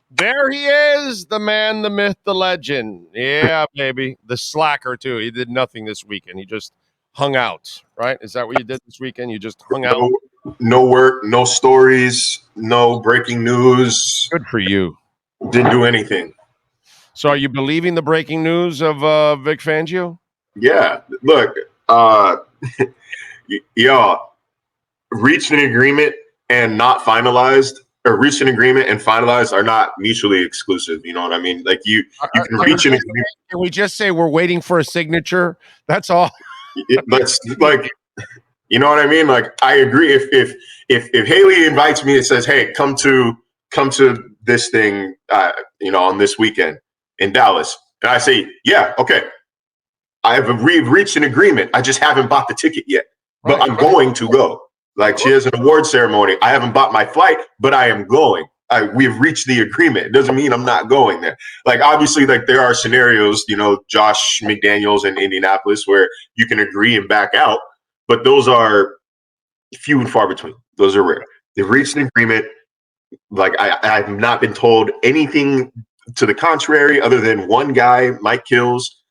There he is, the man, the myth, the legend. Yeah, baby. The slacker, too. He did nothing this weekend. He just hung out, right? Is that what you did this weekend? You just hung out? No work, no stories, no breaking news. Good for you. Didn't do anything. So are you believing the breaking news of Vic Fangio? Yeah, look, y'all reached an agreement and not finalized, or reached an agreement and finalized are not mutually exclusive. You know what I mean? Like you can reach an agreement. Can we just say we're waiting for a signature? That's all. Let's like, you know what I mean? Like I agree. If Haley invites me and says, "Hey, come to this thing," on this weekend in Dallas, and I say, "Yeah, okay." We've reached an agreement. I just haven't bought the ticket yet, but I'm going to go. Like she has an award ceremony. I haven't bought my flight, but I am going. We've reached the agreement. It doesn't mean I'm not going there. Like obviously, like there are scenarios, Josh McDaniels in Indianapolis where you can agree and back out, but those are few and far between. Those are rare. They've reached an agreement. Like I've not been told anything to the contrary, other than one guy, Mike Kills,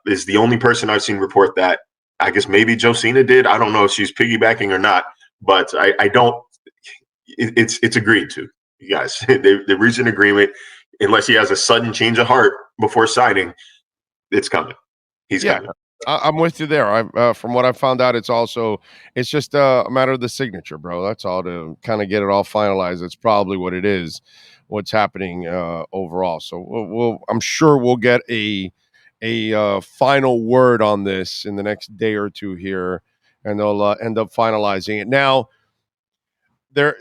is the only person I've seen report that. I guess maybe Josina did. I don't know if she's piggybacking or not, but I don't. It's agreed to. You guys, they reached an agreement. Unless he has a sudden change of heart before signing, it's coming. He's coming. I'm with you there. From what I found out, it's just a matter of the signature, bro. That's all, to kind of get it all finalized. It's probably what it is, what's happening overall. So I'm sure we'll get a final word on this in the next day or two here, and they'll end up finalizing it. Now,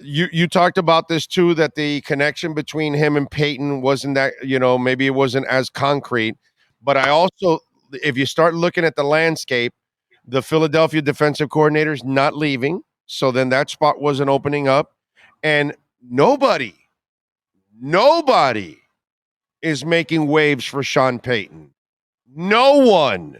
you talked about this too, that the connection between him and Payton wasn't that, maybe it wasn't as concrete. But I also, if you start looking at the landscape, the Philadelphia defensive coordinator's not leaving, so then that spot wasn't opening up, and nobody is making waves for Sean Payton. No one.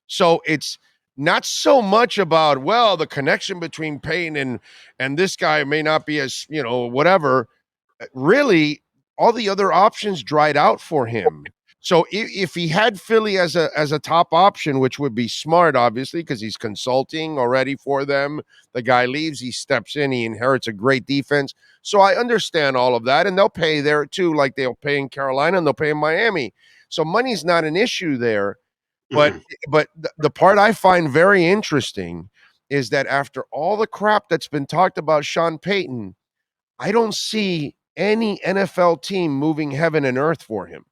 So it's not so much about, well, the connection between Payton and this guy may not be as, whatever. Really, all the other options dried out for him. So if he had Philly as a top option, which would be smart, obviously, because he's consulting already for them. The guy leaves, he steps in, he inherits a great defense. So I understand all of that, and they'll pay there too, like they'll pay in Carolina and they'll pay in Miami. So money's not an issue there. But the part I find very interesting is that after all the crap that's been talked about Sean Payton, I don't see any NFL team moving heaven and earth for him.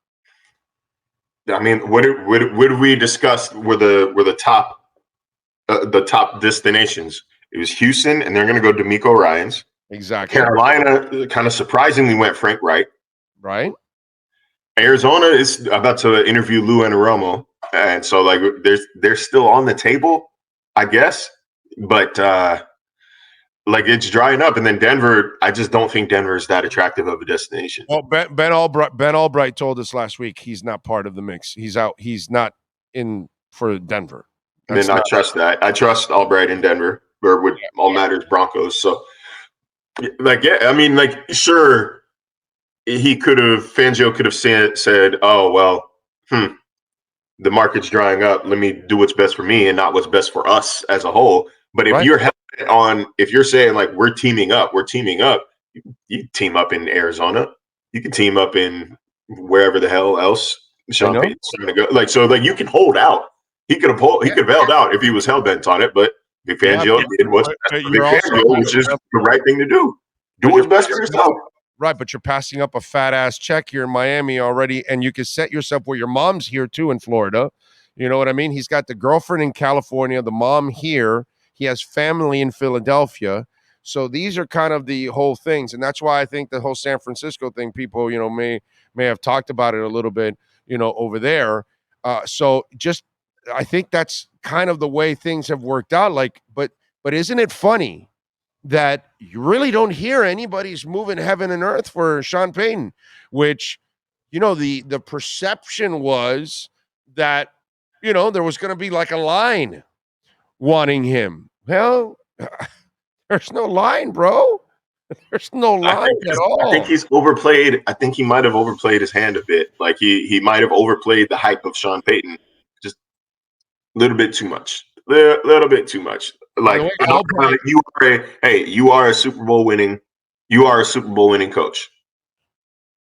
I mean, what did we discuss were the top destinations? It was Houston, and they're going to go DeMeco Ryans. Exactly. Carolina kind of surprisingly went Frank Wright. Right. Arizona is about to interview Lou Anarumo, and so like they're still on the table, I guess. But like it's drying up, and then Denver. I just don't think Denver is that attractive of a destination. Well, Ben Albright told us last week he's not part of the mix. He's out. He's not in for Denver. And I trust that. I trust Albright in Denver, where with all matters Broncos. So, like, yeah, I mean, like, sure, Fangio could have said, "Oh well, the market's drying up. Let me do what's best for me and not what's best for us as a whole." But if if you're saying like we're teaming up, you team up in Arizona. You can team up in wherever the hell else Sean Payton's going to go. Like so, like you can hold out. He could have held out if he was hell bent on it, but Vic Fangio did what's best for Vic Fangio, which is the right thing to do. Do what's best for yourself. Right, but you're passing up a fat ass check here in Miami already, and you can set yourself where your mom's here too in Florida. You know what I mean? He's got the girlfriend in California, the mom here. He has family in Philadelphia. So these are kind of the whole things, and that's why I think the whole San Francisco thing, people, may have talked about it a little bit, over there. So just, I think that's kind of the way things have worked out. Like, but isn't it funny that you really don't hear anybody's moving heaven and earth for Sean Payton, which, the perception was that, there was going to be like a line wanting him. Well, there's no line, bro. There's no line at all. I think he's overplayed. I think he might have overplayed his hand a bit. Like he might have overplayed the hype of Sean Payton just a little bit too much. Little bit too much. Like you are a Super Bowl winning coach.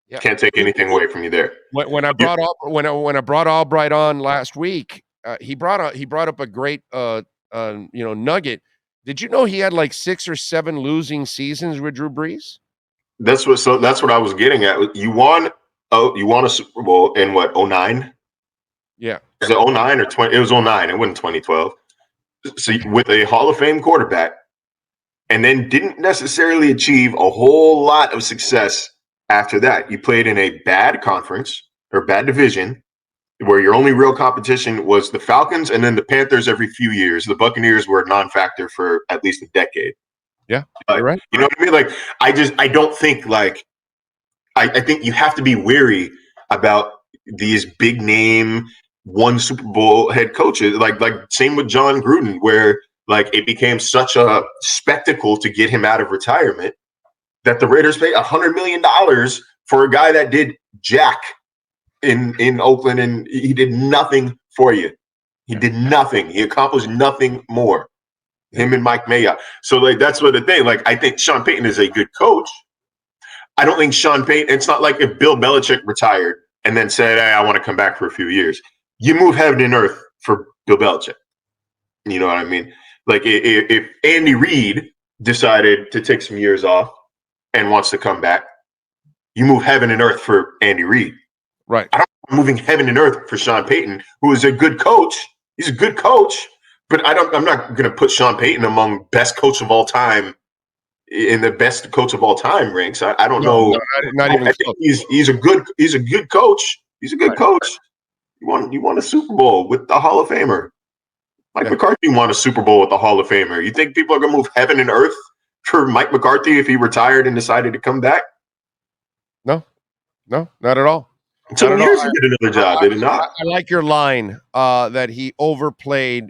Yeah. Can't take anything away from you there. When I brought Albright on last week, he brought up a great nugget. Did you know he had like 6 or 7 losing seasons with Drew Brees? That's what I was getting at. You won a Super Bowl in what, 2009? Yeah. Was it 2009 or 20? It was 2009. It wasn't 2012. So with a Hall of Fame quarterback, and then didn't necessarily achieve a whole lot of success after that. You played in a bad conference or bad division where your only real competition was the Falcons and then the Panthers every few years. The Buccaneers were a non-factor for at least a decade. Yeah, you're right. You know what I mean? Like, I don't think like, I think you have to be wary about these big name one Super Bowl head coaches. Like same with John Gruden, where like it became such a spectacle to get him out of retirement that the Raiders paid $100 million for a guy that did jack in Oakland, and he did nothing for you. He did nothing. He accomplished nothing more. Him and Mike Mayock. So like that's what the thing. Like I think Sean Payton is a good coach. I don't think Sean Payton. It's not like if Bill Belichick retired and then said, "Hey, I want to come back for a few years." You move heaven and earth for Bill Belichick. You know what I mean? Like if Andy Reid decided to take some years off and wants to come back, you move heaven and earth for Andy Reid. Right. I don't know moving heaven and earth for Sean Payton, who is a good coach. He's a good coach, but I'm not going to put Sean Payton among best coach of all time in the best coach of all time ranks. I don't know. No, not even. I think he's a good coach. He's a good coach. You won a Super Bowl with the Hall of Famer. Mike McCarthy won a Super Bowl with the Hall of Famer. You think people are going to move heaven and earth for Mike McCarthy if he retired and decided to come back? No, not at all. 2 years to get another job, did it not? I like your line that he overplayed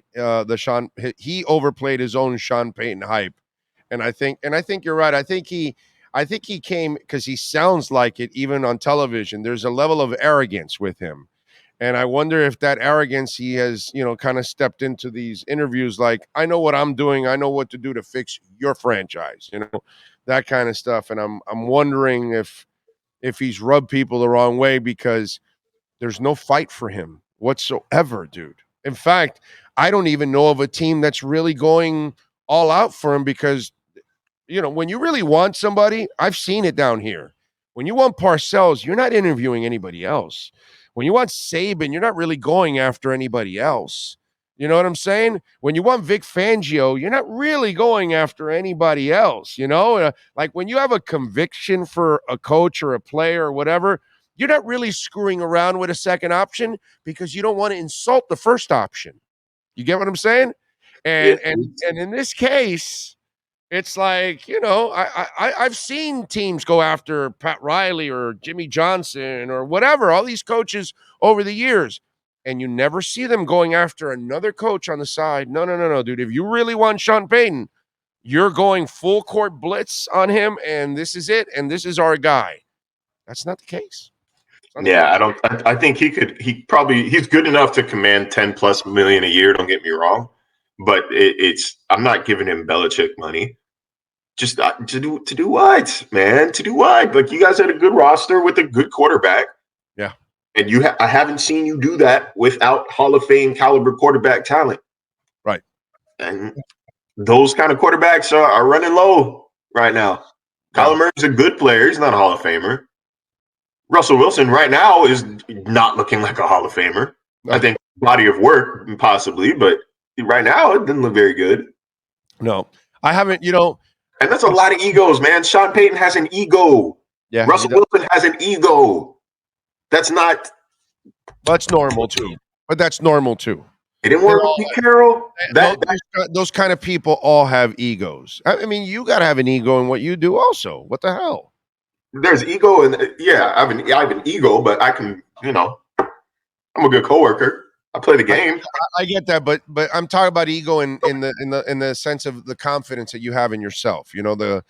he overplayed his own Sean Payton hype. And I think you're right. I think he came because he sounds like it even on television. There's a level of arrogance with him. And I wonder if that arrogance he has, kind of stepped into these interviews like, I know what I'm doing. I know what to do to fix your franchise, that kind of stuff. And I'm wondering if he's rubbed people the wrong way because there's no fight for him whatsoever, dude. In fact, I don't even know of a team that's really going all out for him because, when you really want somebody, I've seen it down here. When you want Parcells, you're not interviewing anybody else. When you want Saban, you're not really going after anybody else. You know what I'm saying? When you want Vic Fangio, you're not really going after anybody else, like when you have a conviction for a coach or a player or whatever, you're not really screwing around with a second option because you don't want to insult the first option. You get what I'm saying? And in this case, it's like, I've seen teams go after Pat Riley or Jimmy Johnson or whatever, all these coaches over the years, and you never see them going after another coach on the side. No, dude. If you really want Sean Payton, you're going full court blitz on him, and this is it, and this is our guy. That's not the case. I think he's good enough to command 10+ million a year. Don't get me wrong, but I'm not giving him Belichick money. Just to do what, man? To do what? Like you guys had a good roster with a good quarterback. Yeah. And I haven't seen you do that without Hall of Fame caliber quarterback talent. Right. And those kind of quarterbacks are running low right now. Kyler Murray's a good player. He's not a Hall of Famer. Russell Wilson right now is not looking like a Hall of Famer. No. I think body of work possibly, but right now it didn't look very good. No, I haven't, And that's a lot of egos, man. Sean Payton has an ego. Yeah, Russell Wilson has an ego. That's normal too. But that's normal too. It didn't work with Pete Carroll. Those kind of people all have egos. I mean, you got to have an ego in what you do also. What the hell? There's ego, and I have an ego, but I can, I'm a good coworker. I play the game. I get that, but I'm talking about ego in the sense of the confidence that you have in yourself. You know,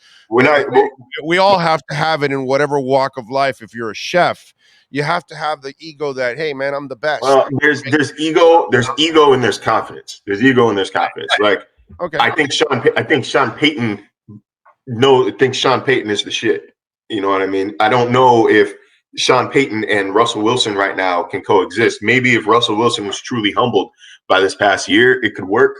we all have to have it in whatever walk of life. If you're a chef, you have to have the ego that, hey man, I'm the best. Well, there's ego and there's confidence. There's ego and there's confidence. Like, okay, I think Sean Payton thinks Sean Payton is the shit. You know what I mean? I don't know if Sean Payton and Russell Wilson right now can coexist. Maybe if Russell Wilson was truly humbled by this past year, it could work.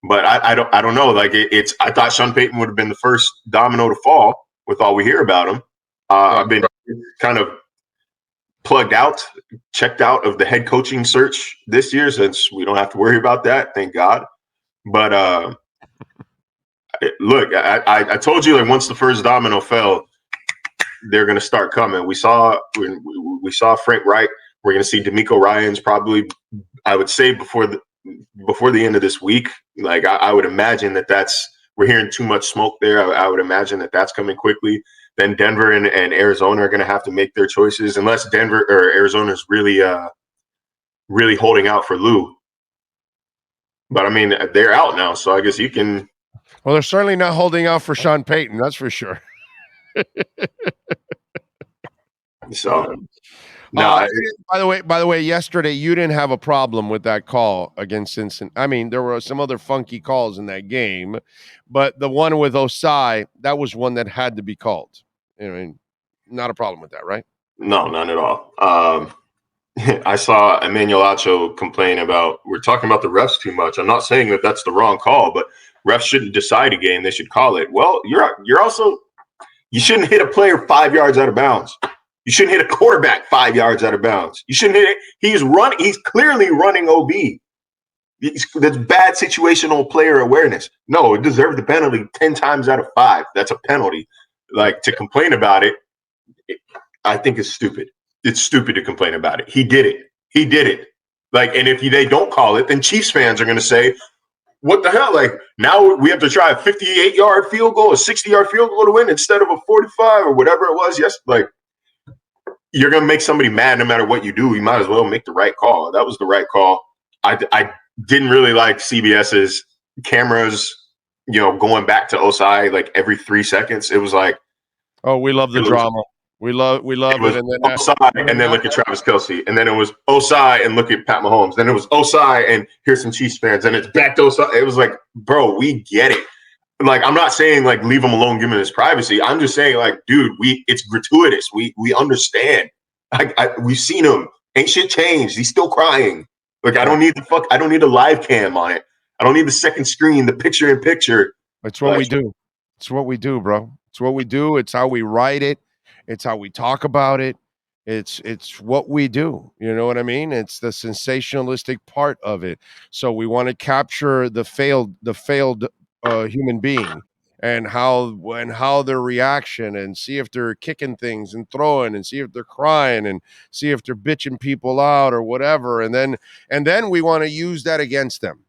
But I don't know. Like, I thought Sean Payton would have been the first domino to fall with all we hear about him. I've been kind of checked out of the head coaching search this year, since we don't have to worry about that, thank God. But look, I told you, like, once the first domino fell, they're going to start coming. We saw Frank Reich. We're going to see D'Amico Ryans probably, I would say, before the end of this week. Like, I would imagine we're hearing too much smoke there. I would imagine that's coming quickly. Then Denver and Arizona are going to have to make their choices, unless Denver or Arizona is really holding out for Lou. But I mean, they're out now, so I guess you can. Well, they're certainly not holding out for Sean Payton, that's for sure. So, no. By the way, yesterday you didn't have a problem with that call against Cincinnati. I mean, there were some other funky calls in that game, but the one with Osai, that was one that had to be called. I mean, not a problem with that, right? No, none at all. I saw Emmanuel Acho complain about, we're talking about the refs too much. I'm not saying that that's the wrong call, but refs shouldn't decide a game; they should call it. Well, you're also, you shouldn't hit a player 5 yards out of bounds. You shouldn't hit a quarterback 5 yards out of bounds. You shouldn't hit it. He's clearly running OB. That's bad situational player awareness. No, it deserves the penalty 10 times out of 5. That's a penalty. Like, to complain about it, I think it's stupid. It's stupid to complain about it. He did it. Like, and if they don't call it, then Chiefs fans are going to say, what the hell? Like, now we have to try a 58-yard field goal, a 60-yard field goal to win instead of a 45 or whatever it was. Yes, like, you're going to make somebody mad no matter what you do. You might as well make the right call. That was the right call. I didn't really like CBS's cameras, going back to Osai like every 3 seconds. It was like, oh, we love the drama. We love it. And then Osai, and then look at Travis Kelce, and then it was Osai, and look at Pat Mahomes. Then it was Osai, and here's some Chiefs fans, and it's back to Osai. It was like, bro, we get it. Like, I'm not saying like leave him alone, give him his privacy. I'm just saying, like, dude, it's gratuitous. We understand. We've seen him. Ain't shit changed. He's still crying. Like, I don't need a live cam on it. I don't need the second screen, the picture in picture. It's what we do. It's what we do, bro. It's what we do. It's how we write it. It's how we talk about it. It's what we do. You know what I mean? It's the sensationalistic part of it. So we want to capture the failed human being and how their reaction, and see if they're kicking things and throwing, and see if they're crying, and see if they're bitching people out or whatever. And then we want to use that against them.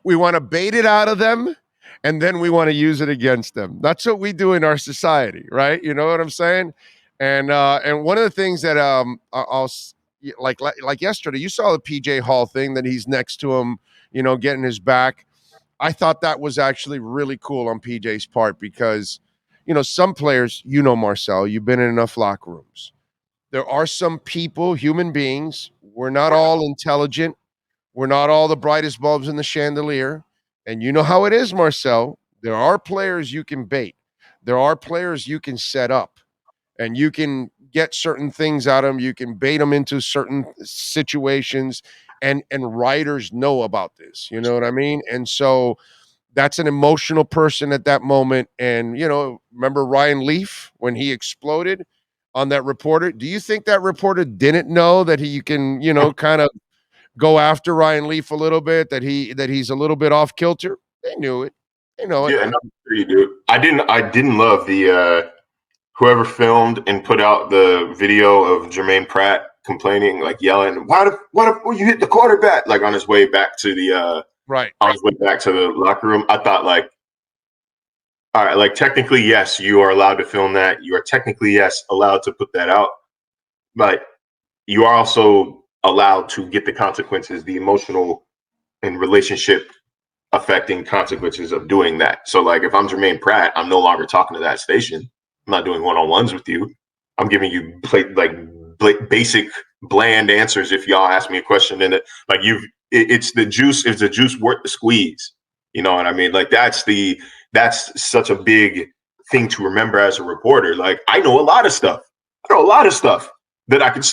We want to bait it out of them, and then we want to use it against them. That's what we do in our society, right? You know what I'm saying? And one of the things that I'll like yesterday, you saw the PJ Hall thing that he's next to him, getting his back. I thought that was actually really cool on PJ's part, because some players, Marcel, you've been in enough locker rooms. There are some people, human beings. We're not all intelligent. We're not all the brightest bulbs in the chandelier. And you know how it is, Marcel. There are players you can bait. There are players you can set up, and you can get certain things out of them. You can bait them into certain situations, and writers know about this. You know what I mean? And so that's an emotional person at that moment. And, remember Ryan Leaf when he exploded on that reporter? Do you think that reporter didn't know that you can, kind of go after Ryan Leaf a little bit, that he's a little bit off kilter? They knew it. They know it. Yeah, no, you do. I didn't love the whoever filmed and put out the video of Jermaine Pratt complaining, like yelling, "What if you hit the quarterback?" Like on his way back to the right. On his way back to the locker room. I thought, like, all right, like, technically, yes, you are allowed to film that. You are technically, yes, allowed to put that out. But you are also allowed to get the consequences, the emotional and relationship affecting consequences of doing that. So like if I'm Jermaine Pratt, I'm no longer talking to that station. I'm not doing one-on-ones with you. I'm giving you basic bland answers if y'all ask me a question, and it's the juice worth the squeeze. You know what I mean? Like that's such a big thing to remember as a reporter. Like I know a lot of stuff. That I could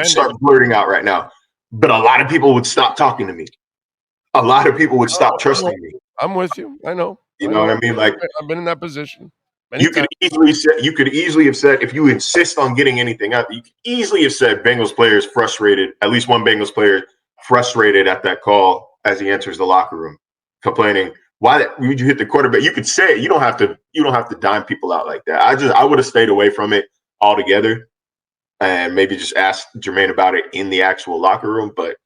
start blurting out right now. But a lot of people would stop talking to me. A lot of people would stop trusting me. I'm with you. I know. You know what I mean? Like I've been in that position. You could easily have said, if you insist on getting anything out, you could easily have said Bengals players frustrated, at least one Bengals player frustrated at that call as he enters the locker room, complaining, why would you hit the quarterback? You could say it. You don't have to dime people out like that. I would have stayed away from it altogether and maybe just asked Jermaine about it in the actual locker room. But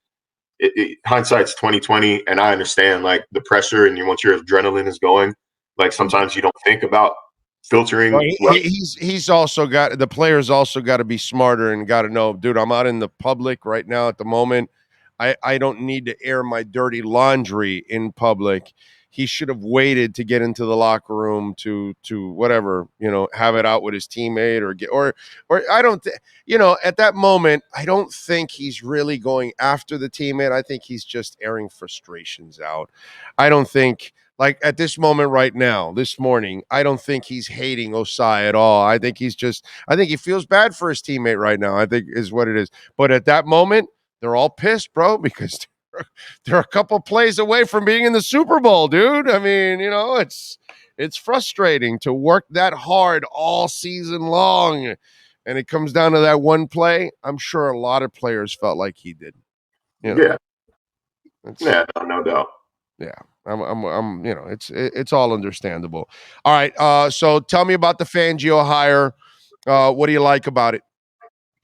hindsight's 2020, and I understand like the pressure and once your adrenaline is going, like sometimes you don't think about filtering. Well, he's also got the players also got to be smarter and got to know, dude, I'm out in the public right now at the moment. I don't need to air my dirty laundry in public. He should have waited to get into the locker room to whatever, have it out with his teammate or I don't at that moment, I don't think he's really going after the teammate. I think he's just airing frustrations out. I don't think like at this moment right now, this morning, I don't think he's hating Osai at all. I think he feels bad for his teammate right now. I think is what it is. But at that moment, they're all pissed, bro, because they're a couple plays away from being in the Super Bowl, dude. I mean, it's frustrating to work that hard all season long, and it comes down to that one play. I'm sure a lot of players felt like he did. Yeah, no doubt. Yeah, I'm it's all understandable. All right, so tell me about the Fangio hire. What do you like about it?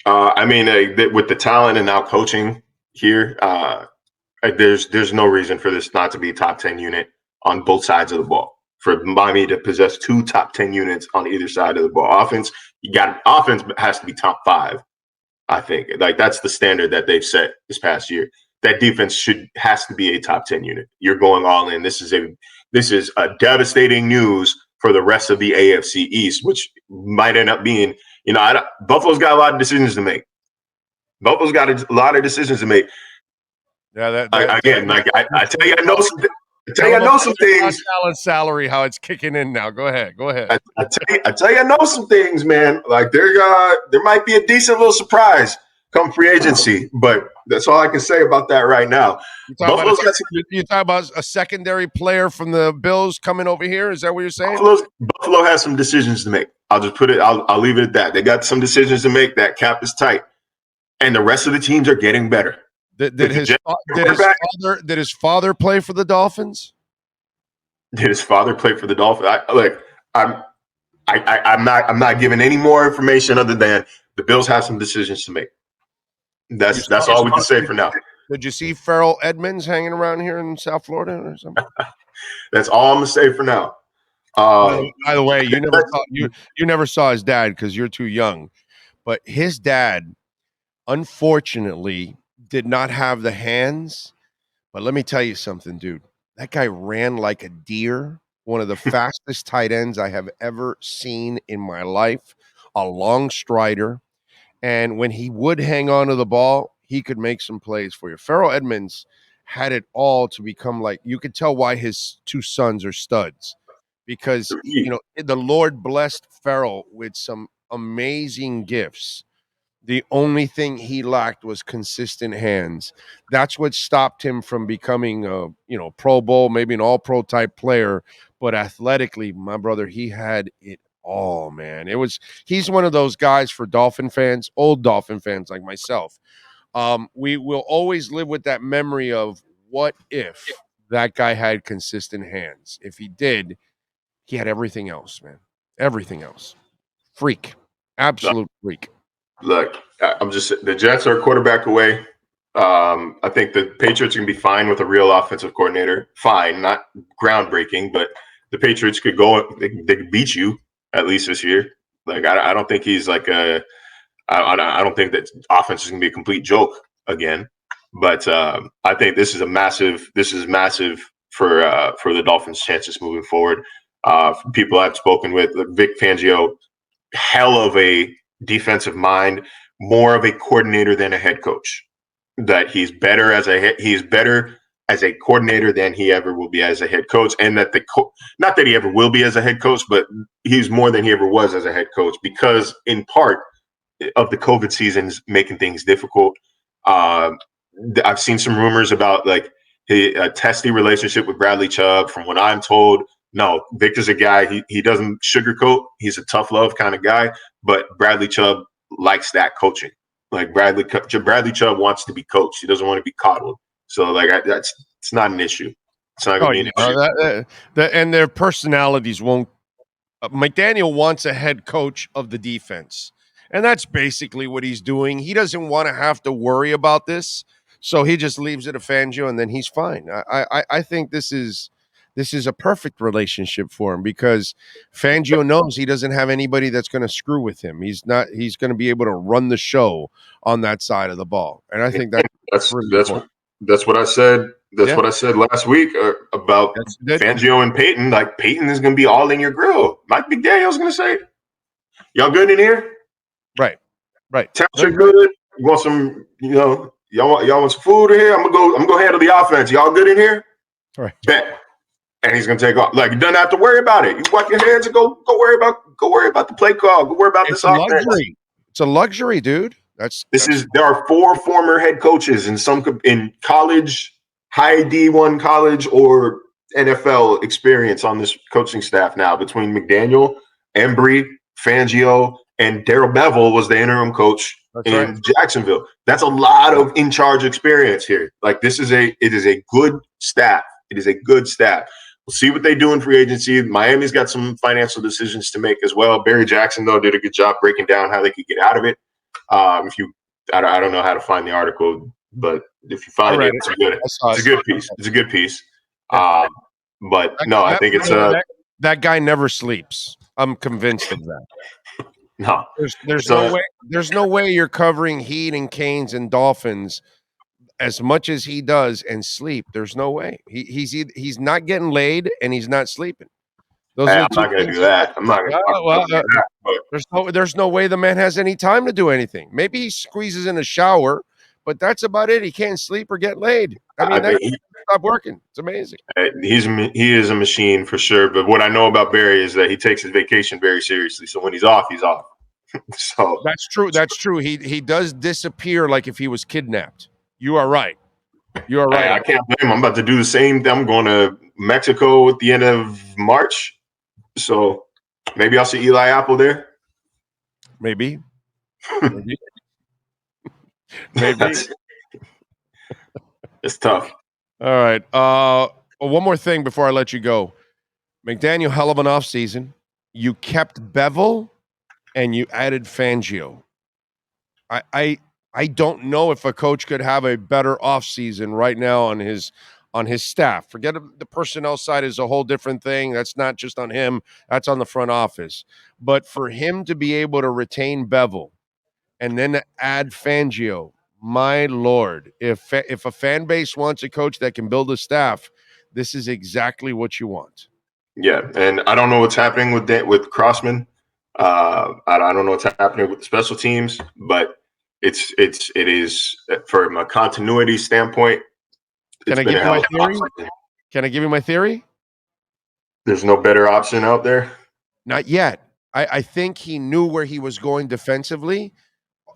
I mean, with the talent and now coaching here, there's no reason for this not to be a top 10 unit on both sides of the ball. For Miami to possess two top 10 units on either side of the ball. Offense has to be top 5. I think like that's the standard that they've set this past year. That defense has to be a top 10 unit. You're going all in. This is a devastating news for the rest of the AFC East, which might end up being, Buffalo's got a lot of decisions to make. Buffalo's got a lot of decisions to make. Yeah, I tell you, I know some things. Allen's salary, how it's kicking in now. Go ahead. I tell you, I know some things, man. Like there might be a decent little surprise come free agency, but that's all I can say about that right now. You talk about a secondary player from the Bills coming over here? Is that what you're saying? Buffalo has some decisions to make. I'll just put it. I'll leave it at that. They got some decisions to make. That cap is tight, and the rest of the teams are getting better. Did his father play for the Dolphins? Did his father play for the Dolphins? I'm not giving any more information other than the Bills have some decisions to make. That's all we can say for now. Did you see Farrell Edmonds hanging around here in South Florida or something? That's all I'm gonna say for now. By the way, you never saw his dad because you're too young, but his dad, unfortunately, did not have the hands. But let me tell you something, dude. That guy ran like a deer. One of the fastest tight ends I have ever seen in my life. A long strider. And when he would hang on to the ball, he could make some plays for you. Farrell Edmonds had it all to become like, you could tell why his 2 sons are studs. Because, the Lord blessed Farrell with some amazing gifts. The only thing he lacked was consistent hands. That's what stopped him from becoming a, Pro Bowl, maybe an all-pro type player. But athletically, my brother, he had it all, man. He's one of those guys for Dolphin fans, old Dolphin fans like myself. We will always live with that memory of what if that guy had consistent hands. If he did, he had everything else, man. Everything else. Freak. Absolute freak. Look, the Jets are a quarterback away. I think the Patriots can be fine with a real offensive coordinator. Fine, not groundbreaking, but the Patriots could go. They could beat you at least this year. Like I don't think he's like I don't think that offense is going to be a complete joke again. But I think this is massive for the Dolphins' chances moving forward. People I've spoken with, Vic Fangio, hell of a defensive mind, more of a coordinator than a head coach. That he's better as a coordinator than he ever will be as a head coach, and that not that he ever will be as a head coach, but he's more than he ever was as a head coach because, in part, of the COVID seasons making things difficult. I've seen some rumors about like a testy relationship with Bradley Chubb. From what I'm told, no, Victor's a guy, he doesn't sugarcoat. He's a tough love kind of guy, but Bradley Chubb likes that coaching. Like Bradley Chubb wants to be coached. He doesn't want to be coddled. So like it's not an issue. It's not going to be an issue. And their personalities won't. McDaniel wants a head coach of the defense, and that's basically what he's doing. He doesn't want to have to worry about this, so he just leaves it to Fangio, and then he's fine. I think this is a perfect relationship for him because Fangio knows he doesn't have anybody that's going to screw with him. He's going to be able to run the show on that side of the ball, and I think that's what I said. That's what I said last week about Fangio and Payton. Like Payton is going to be all in your grill. Mike McDaniel's going to say, "Y'all good in here? Right. Temperature good. You want some? Y'all want some food in here? I'm gonna handle the offense. Y'all good in here? Right. Bet." And he's gonna take off. Like you don't have to worry about it. You wipe your hands and go worry about the play call. Go worry about this offense. Luxury. It's a luxury, dude. There are 4 former head coaches in college, high D1 college or NFL experience on this coaching staff now between McDaniel, Embry, Fangio, and Darrell Bevell was the interim coach in Jacksonville. That's a lot of in-charge experience here. Like it is a good staff. It is a good staff. We'll see what they do in free agency. Miami's got some financial decisions to make as well. Barry Jackson, though, did a good job breaking down how they could get out of it. I don't know how to find the article, but if you find it, it's a good piece. It's a good piece. But no, I think it's that guy never sleeps. I'm convinced of that. No, there's no way you're covering Heat and Canes and Dolphins as much as he does and sleep. There's no way. He's not getting laid and he's not sleeping. I'm not going to do that. I'm not going to do that. There's no way the man has any time to do anything. Maybe he squeezes in a shower, but that's about it. He can't sleep or get laid. I mean, stop working. It's amazing. He is a machine for sure. But what I know about Barry is that he takes his vacation very seriously. So when he's off, he's off. So that's true. That's true. He does disappear like if he was kidnapped. You are right. You are right. I can't blame him. I'm about to do the same thing. I'm going to Mexico at the end of March. So maybe I'll see Eli Apple there. Maybe. It's tough. All right. One more thing before I let you go. McDaniel, hell of an offseason. You kept Bevell and you added Fangio. I don't know if a coach could have a better offseason right now on his staff. Forget the personnel side is a whole different thing. That's not just on him. That's on the front office. But for him to be able to retain Bevell and then add Fangio, my Lord, if a fan base wants a coach that can build a staff, this is exactly what you want. Yeah, and I don't know what's happening with Crossman. I don't know what's happening with the special teams, but it is from a continuity standpoint. Can I give you my theory? Can I give you my theory? There's no better option out there? Not yet. I think he knew where he was going defensively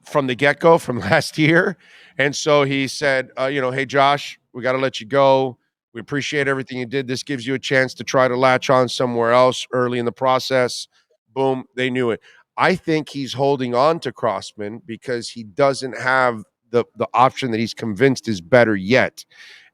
from the get-go from last year. And so he said, hey, Josh, we got to let you go. We appreciate everything you did. This gives you a chance to try to latch on somewhere else early in the process. Boom, they knew it. I think he's holding on to Crossman because he doesn't have the option that he's convinced is better yet.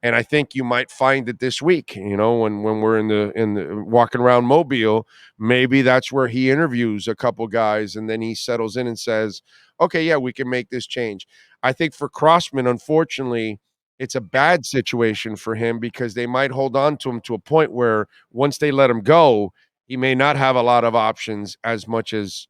And I think you might find it this week, when we're in the walking around Mobile, maybe that's where he interviews a couple guys and then he settles in and says, okay, yeah, we can make this change. I think for Crossman, unfortunately, it's a bad situation for him because they might hold on to him to a point where once they let him go, He may not have a lot of options as much as,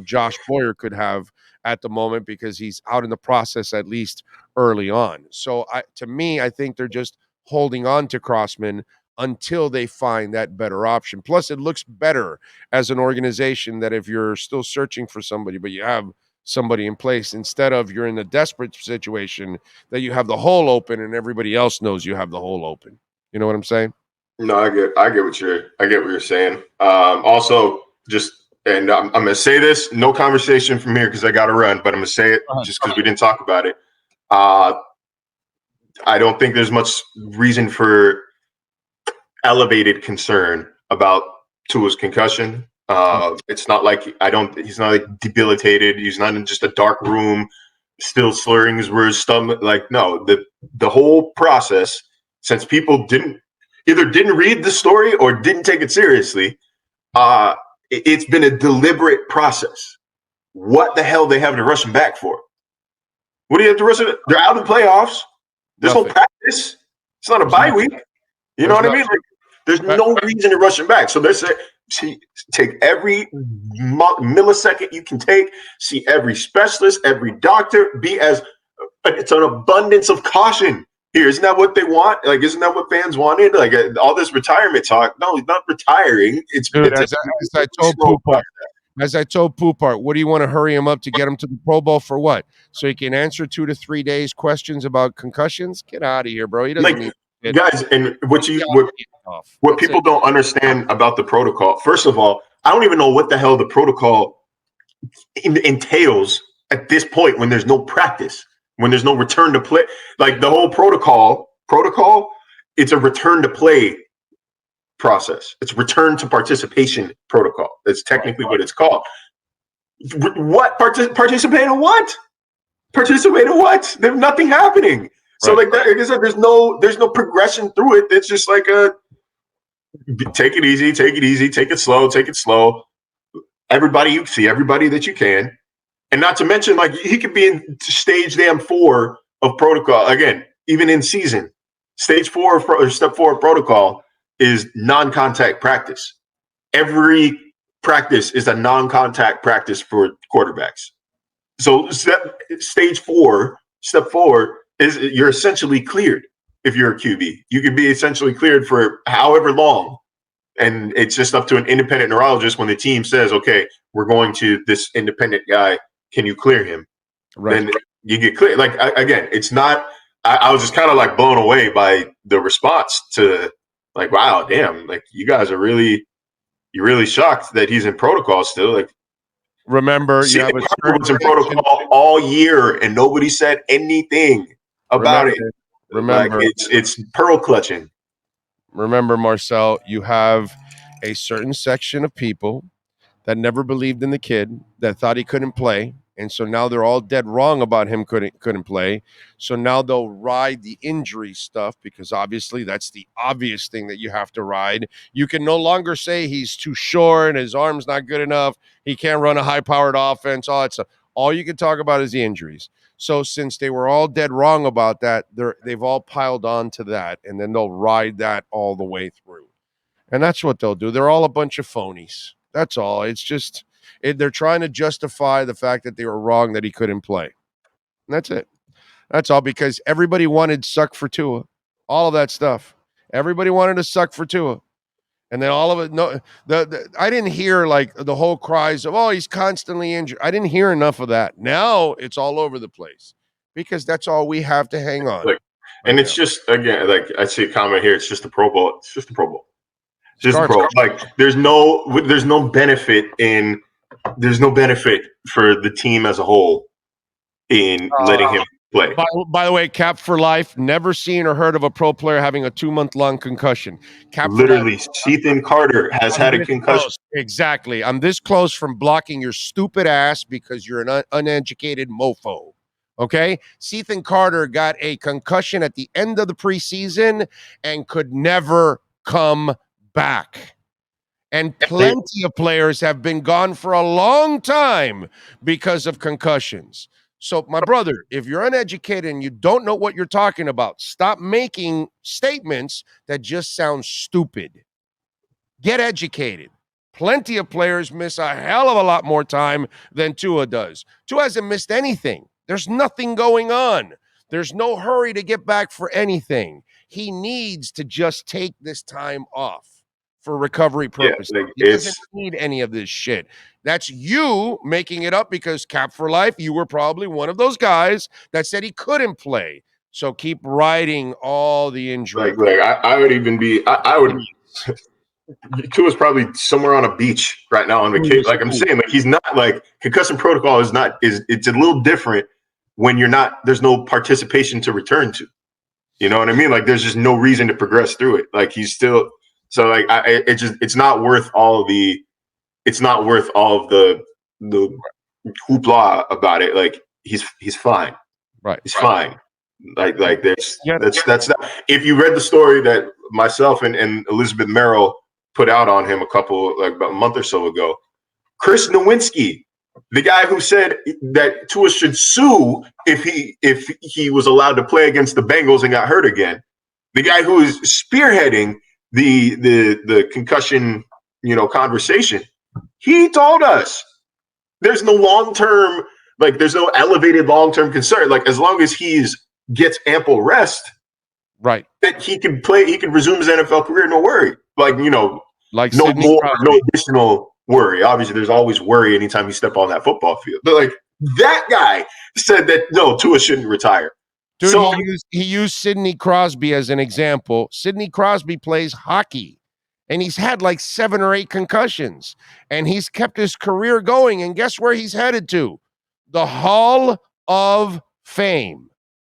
Josh Boyer could have at the moment because he's out in the process at least early on. So to me, I think they're just holding on to Crossman until they find that better option. Plus, it looks better as an organization that if you're still searching for somebody, but you have somebody in place instead of you're in a desperate situation that you have the hole open and everybody else knows you have the hole open. You know what I'm saying? No, I get what you're saying. Also, and I'm gonna say this, no conversation from here because I got to run, but I'm gonna say it just because we didn't talk about it. I don't think there's much reason for elevated concern about Tua's concussion. It's not like he's not like debilitated. He's not in just a dark room, still slurring his words. Like, no, the whole process, since people either didn't read the story or didn't take it seriously, it's been a deliberate process. What the hell they have to rush him back for? What do you have to rush him? They're out of the playoffs. There's no practice. It's not a bye week. You know what I mean? Like, there's no reason to rush him back. So they're saying, take every millisecond you can take, see every specialist, every doctor, it's an abundance of caution here. Isn't that what they want? Like, isn't that what fans wanted? Like, all this retirement talk. No, he's not retiring. As I told Poupart, what do you want to hurry him up to get him to the Pro Bowl for what? So he can answer 2 to 3 days questions about concussions? Get out of here, bro. He doesn't need it. Guys, and what people don't understand about the protocol, first of all, I don't even know what the hell the protocol entails at this point when there's no practice, when there's no return to play. Like, the whole protocol, it's a return to play process. It's return to participation protocol. That's technically what it's called. What? Participate in what? Participate in what? There's nothing happening. So like that, like I said, there's no progression through it. It's just like take it easy, take it slow. Everybody you see, everybody that you can, and not to mention, like, he could be in stage 4 of protocol again, even in season. Stage 4 or step 4 of protocol is non-contact practice. Every practice is a non-contact practice for quarterbacks. So stage 4, step 4. You're essentially cleared if you're a QB. You could be essentially cleared for however long. And it's just up to an independent neurologist when the team says, okay, we're going to this independent guy. Can you clear him? Right. Then you get cleared. Like, again, it's not – I was just kind of like blown away by the response to, like, wow, damn, like, you guys are you're really shocked that he's in protocol still. Like, remember, you have was in protocol all year and nobody said anything about it. Remember, like, it's pearl clutching. Remember, Marcel, you have a certain section of people that never believed in the kid, that thought he couldn't play, and so now they're all dead wrong about him couldn't play. So now they'll ride the injury stuff because obviously that's the obvious thing that you have to ride. You can no longer say he's too short, his arm's not good enough, he can't run a high-powered offense, all that stuff. All you can talk about is the injuries. So since they were all dead wrong about that, they've all piled on to that, and then they'll ride that all the way through. And that's what they'll do. They're all a bunch of phonies. That's all. It's just they're trying to justify the fact that they were wrong that he couldn't play. And that's it. That's all, because everybody wanted suck for Tua. All of that stuff. Everybody wanted to suck for Tua. And then all of it, no, I didn't hear like the whole cries of, oh, he's constantly injured. I didn't hear enough of that. Now it's all over the place because that's all we have to hang on. And it's just, again, like I see a comment here, it's just a Pro Bowl. It's just a Pro Bowl. Just a Pro Bowl. Like, there's no benefit for the team as a whole in letting him play. By the way, cap for life. Never seen or heard of a pro player having a 2-month-long concussion. Literally, Ethan Carter has had a concussion. Exactly. I'm this close from blocking your stupid ass because you're an uneducated mofo. Okay? Ethan Carter got a concussion at the end of the preseason and could never come back. And plenty of players have been gone for a long time because of concussions. So, my brother, if you're uneducated and you don't know what you're talking about, stop making statements that just sound stupid. Get educated. Plenty of players miss a hell of a lot more time than Tua does. Tua hasn't missed anything. There's nothing going on. There's no hurry to get back for anything. He needs to just take this time off for recovery purposes. Yeah, like He doesn't need any of this shit. That's you making it up because Cap for Life, you were probably one of those guys that said he couldn't play. So keep riding all the injury. I would even be. I would. Tua's probably somewhere on a beach right now on vacation. Like I'm saying, like he's not like concussion protocol is it's a little different when you're not. There's no participation to return to. You know what I mean? Like there's just no reason to progress through it. Like he's still. So like it's not worth all of the. It's not worth all of the hoopla about it. Like he's fine. Right. He's fine. Like that's not. If you read the story that myself and Elizabeth Merrill put out on him about a month or so ago, Chris Nowinski, the guy who said that Tua should sue if he was allowed to play against the Bengals and got hurt again, the guy who is spearheading the concussion conversation, he told us there's no long-term, like there's no elevated long-term concern. Like as long as gets ample rest, right, that he can play, he can resume his NFL career, no worry. Like like no Sidney more, Crosby. no additional worry. Obviously, there's always worry anytime you step on that football field. But like that guy said that no, Tua shouldn't retire. Dude, so he used Sidney Crosby as an example. Sidney Crosby plays hockey, and he's had like 7 or 8 concussions, and he's kept his career going. And guess where he's headed to? The Hall of Fame.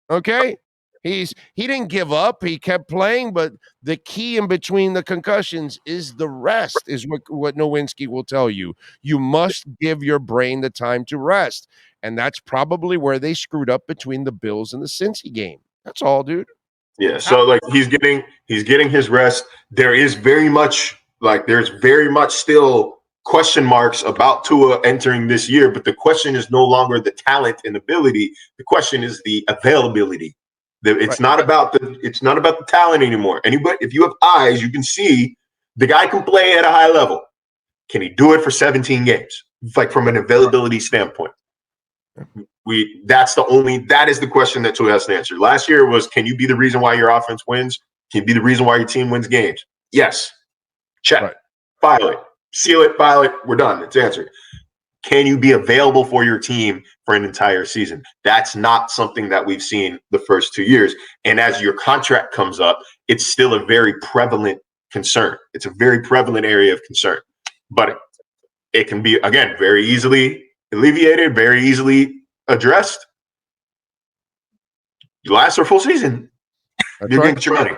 Okay? He didn't give up. He kept playing, but the key in between the concussions is the rest, is what Nowinski will tell you. You must give your brain the time to rest. And that's probably where they screwed up between the Bills and the Cincy game. That's all, dude. Yeah, so like he's getting his rest. There's very much still question marks about Tua entering this year, but the question is no longer the talent and ability. The question is the availability. It's not about the talent anymore. Anybody, if you have eyes, you can see the guy can play at a high level. Can he do it for 17 games? Like from an availability standpoint. That is the question that Tua has to answer. Last year was, can you be the reason why your offense wins? Can you be the reason why your team wins games? Yes. Check. Right. File it. Seal it, file it. We're done. It's answered. Can you be available for your team for an entire season? That's not something that we've seen the first 2 years. And as your contract comes up, it's still a very prevalent concern. It's a very prevalent area of concern. But it can be, again, very easily alleviated, very easily addressed. You last for a full season. You're going to get your money.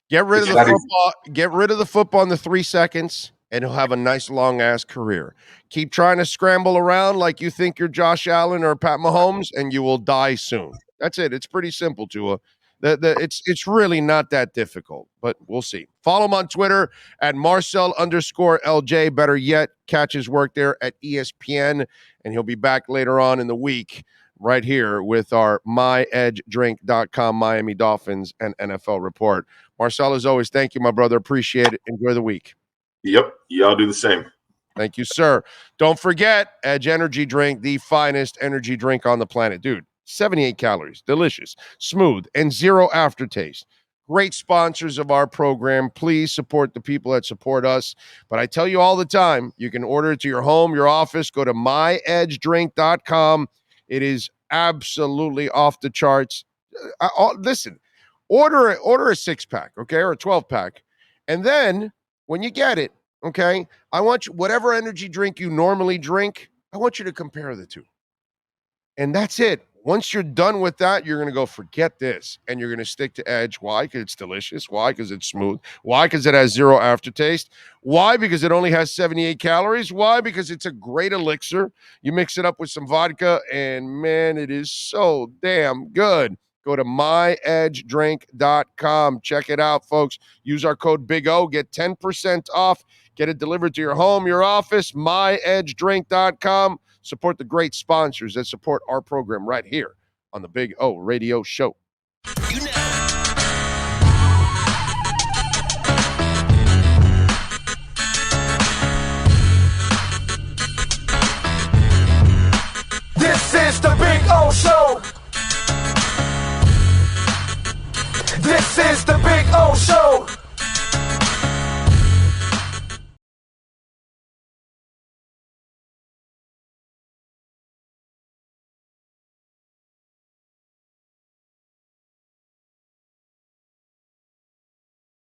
Get rid of the football. Get rid of the football in the 3 seconds, and he'll have a nice long ass career. Keep trying to scramble around like you think you're Josh Allen or Pat Mahomes, and you will die soon. That's it. It's pretty simple, Tua. It's really not that difficult, but we'll see. Follow him on Twitter at Marcel_LJ. Better yet, catch his work there at ESPN, and he'll be back later on in the week right here with our myedgedrink.com Miami Dolphins and NFL report. Marcel, as always, thank you, my brother. Appreciate it. Enjoy the week. Yep. Y'all do the same. Thank you, sir. Don't forget, Edge Energy Drink, the finest energy drink on the planet. Dude, 78 calories, delicious, smooth, and 0 aftertaste. Great sponsors of our program. Please support the people that support us. But I tell you all the time, you can order it to your home, your office. Go to myedgedrink.com. It is absolutely off the charts. Listen, order a 6-pack, okay, or a 12-pack. And then when you get it, okay, I want you, whatever energy drink you normally drink, I want you to compare the two. And that's it. Once you're done with that, you're going to go, forget this. And you're going to stick to Edge. Why? Because it's delicious. Why? Because it's smooth. Why? Because it has 0 aftertaste. Why? Because it only has 78 calories. Why? Because it's a great elixir. You mix it up with some vodka, and man, it is so damn good. Go to myedgedrink.com. Check it out, folks. Use our code Big O. Get 10% off. Get it delivered to your home, your office. myedgedrink.com. Support the great sponsors that support our program right here on the Big O Radio Show. You know. This is the Big O Show.